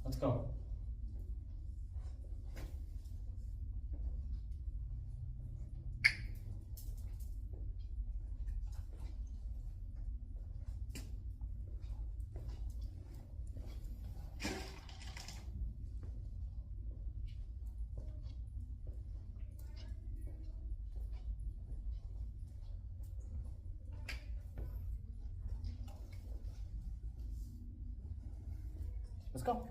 Let's go. Let's go.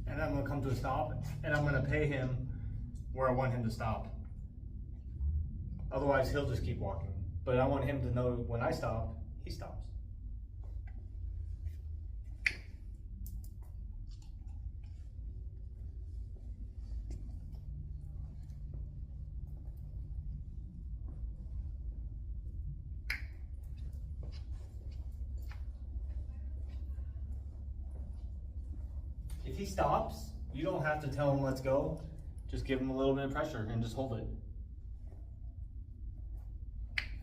And I'm going to come to a stop, and I'm going to pay him where I want him to stop. Otherwise, he'll just keep walking. But I want him to know when I stop, he stops. If he stops, you don't have to tell him let's go. Just give him a little bit of pressure and just hold it.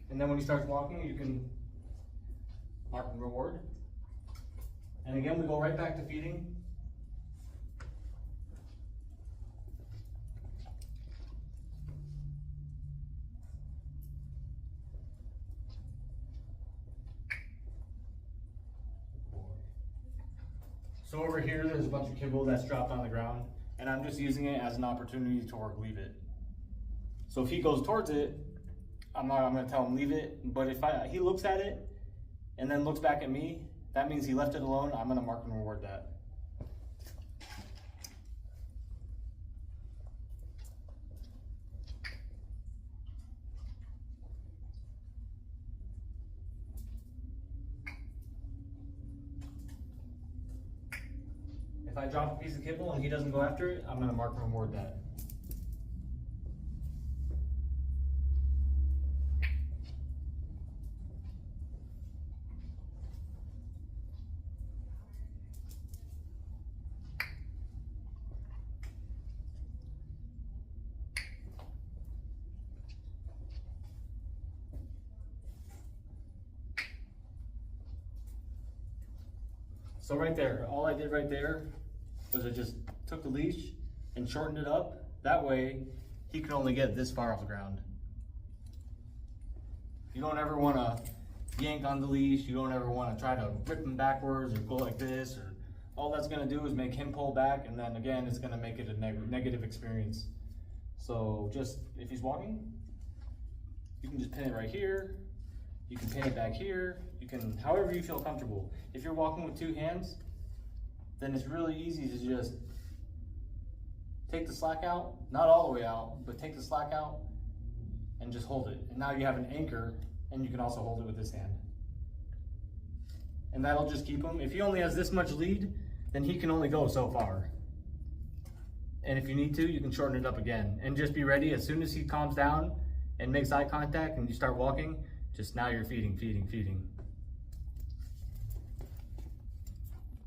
And then when he starts walking, you can mark and reward. And again, we go right back to feeding. So over here, there's a bunch of kibble that's dropped on the ground, and I'm just using it as an opportunity to work leave it. So if he goes towards it, I'm gonna tell him leave it, but if he looks at it and then looks back at me, that means he left it alone. I'm gonna mark and reward that. If I drop a piece of kibble and he doesn't go after it, I'm gonna mark and reward that. So right there, all I did right there was I just took the leash and shortened it up. That way, he could only get this far off the ground. You don't ever want to yank on the leash. You don't ever want to try to rip him backwards or go like this. Or all that's going to do is make him pull back, and then again, it's going to make it a negative experience. So just, if he's walking, you can just pin it right here. You can pin it back here. You can, however you feel comfortable. If you're walking with two hands, then it's really easy to just take the slack out, not all the way out, but take the slack out and just hold it. And now you have an anchor, and you can also hold it with this hand. And that'll just keep him. If he only has this much lead, then he can only go so far. And if you need to, you can shorten it up again. And just be ready as soon as he calms down and makes eye contact and you start walking, just now you're feeding, feeding, feeding.